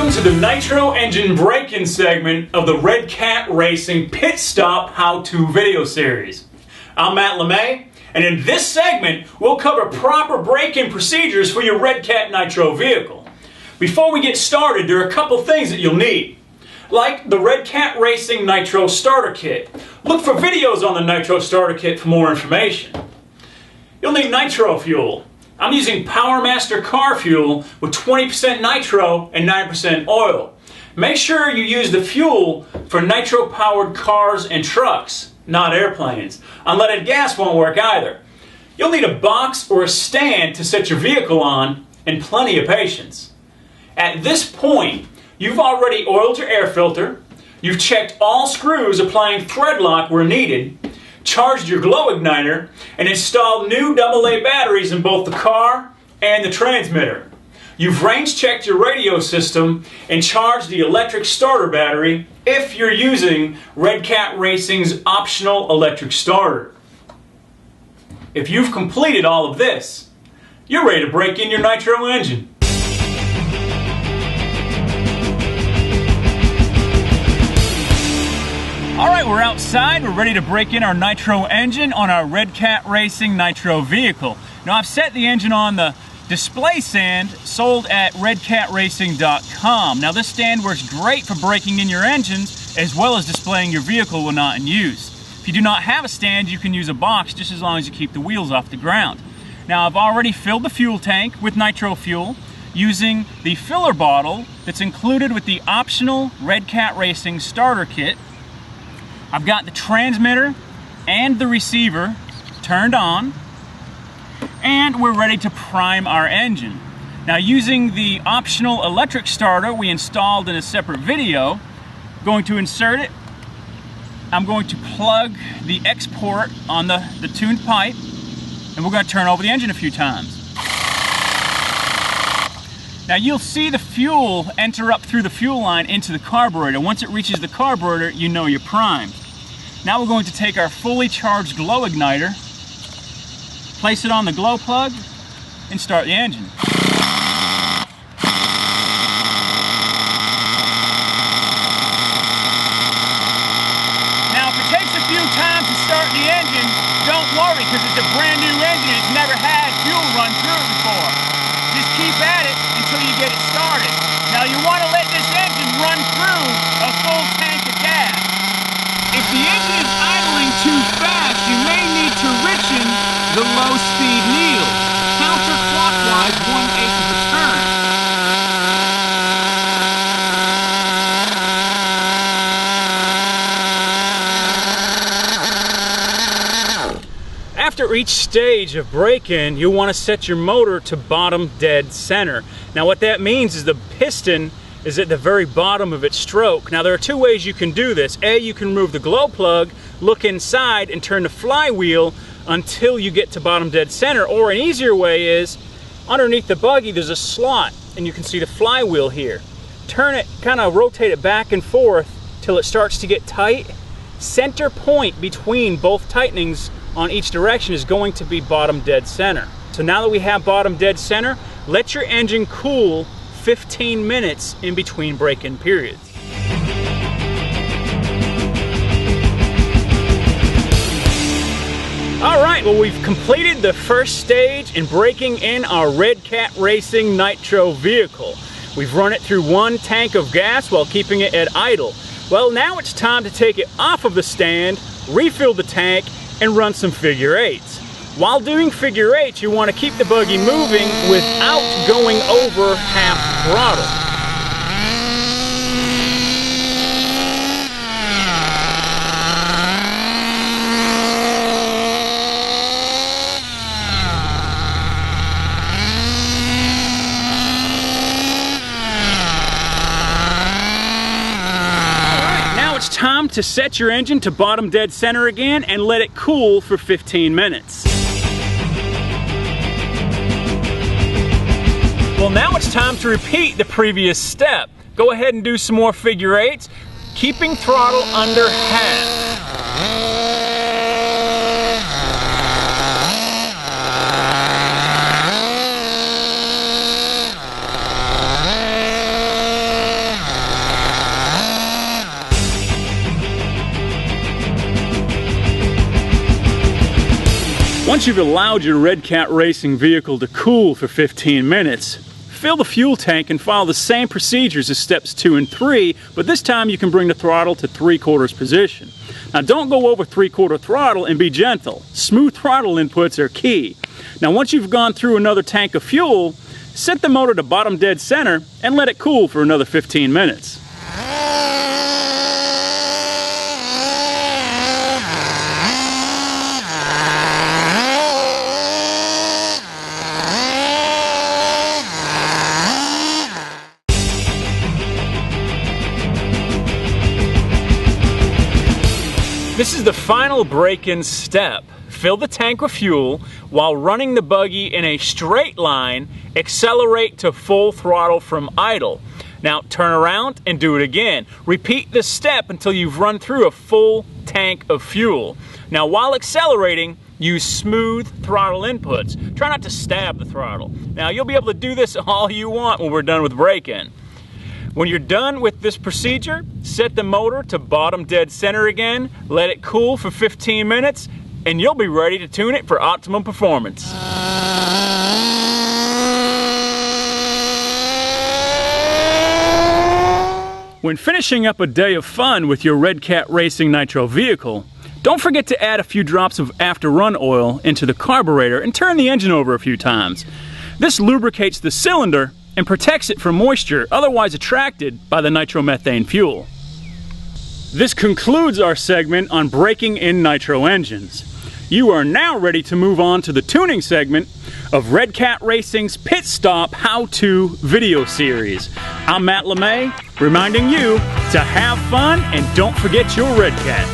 Welcome to the Nitro engine break-in segment of the Redcat Racing Pit Stop How-To video series. I'm Matt LeMay, and in this segment, we'll cover proper break-in procedures for your Redcat Nitro vehicle. Before we get started, there are a couple things that you'll need, like the Redcat Racing Nitro Starter Kit. Look for videos on the Nitro Starter Kit for more information. You'll need nitro fuel. I'm using PowerMaster car fuel with 20% nitro and 9% oil. Make sure you use the fuel for nitro-powered cars and trucks, not airplanes. Unleaded gas won't work either. You'll need a box or a stand to set your vehicle on, and plenty of patience. At this point, you've already oiled your air filter, you've checked all screws applying thread lock where needed, charged your glow igniter, and installed new AA batteries in both the car and the transmitter. You've range checked your radio system and charged the electric starter battery if you're using Redcat Racing's optional electric starter. If you've completed all of this, you're ready to break in your Nitro engine. Alright, we're outside. We're ready to break in our Nitro engine on our Redcat Racing Nitro vehicle. Now, I've set the engine on the display stand sold at redcatracing.com. Now, this stand works great for breaking in your engines as well as displaying your vehicle when not in use. If you do not have a stand, you can use a box just as long as you keep the wheels off the ground. Now, I've already filled the fuel tank with nitro fuel using the filler bottle that's included with the optional Redcat Racing starter kit. I've got the transmitter and the receiver turned on, and we're ready to prime our engine. Now, using the optional electric starter we installed in a separate video, I'm going to insert it. I'm going to plug the X port on the tuned pipe, and we're going to turn over the engine a few times. Now, you'll see the fuel enter up through the fuel line into the carburetor. Once it reaches the carburetor, you know you're primed. Now we're going to take our fully charged glow igniter, place it on the glow plug, and start the engine. Now, if it takes a few times to start the engine, don't worry, because it's a brand new engine. It's never had fuel run through it before. Just keep at it until you get it started. Now, you want to let this engine run through a full tank of gas. If the engine is idling too fast, you may need to richen the low-speed needle, counterclockwise 1/8 of a turn. After each stage of break-in, you'll want to set your motor to bottom dead center. Now, what that means is the piston is at the very bottom of its stroke. Now, there are two ways you can do this. A, you can remove the glow plug, look inside, and turn the flywheel until you get to bottom dead center. Or an easier way is, underneath the buggy, there's a slot, and you can see the flywheel here. Turn it, kind of rotate it back and forth till it starts to get tight. Center point between both tightenings on each direction is going to be bottom dead center. So now that we have bottom dead center, let your engine cool 15 minutes in between break-in periods. All right, well, we've completed the first stage in breaking in our Redcat Racing Nitro vehicle. We've run it through one tank of gas while keeping it at idle. Well, now it's time to take it off of the stand, refill the tank, and run some figure eights. While doing figure eights, you want to keep the buggy moving without going over half throttle. It's time to set your engine to bottom dead center again and let it cool for 15 minutes. Well, now it's time to repeat the previous step. Go ahead and do some more figure eights, keeping throttle under half. Once you've allowed your Redcat racing vehicle to cool for 15 minutes, fill the fuel tank and follow the same procedures as steps 2 and 3, but this time you can bring the throttle to 3/4 position. Now don't go over 3/4 throttle and be gentle. Smooth throttle inputs are key. Now once you've gone through another tank of fuel, set the motor to bottom dead center and let it cool for another 15 minutes. This is the final break-in step. Fill the tank with fuel while running the buggy in a straight line. Accelerate to full throttle from idle. Now turn around and do it again. Repeat this step until you've run through a full tank of fuel. Now while accelerating, use smooth throttle inputs. Try not to stab the throttle. Now you'll be able to do this all you want when we're done with break-in. When you're done with this procedure, set the motor to bottom dead center again, let it cool for 15 minutes, and you'll be ready to tune it for optimum performance. When finishing up a day of fun with your Redcat Racing Nitro vehicle, don't forget to add a few drops of after-run oil into the carburetor and turn the engine over a few times. This lubricates the cylinder and protects it from moisture otherwise attracted by the nitromethane fuel. This concludes our segment on breaking in nitro engines. You are now ready to move on to the tuning segment of Redcat Racing's Pit Stop How-To video series. I'm Matt LeMay, reminding you to have fun and don't forget your Redcat.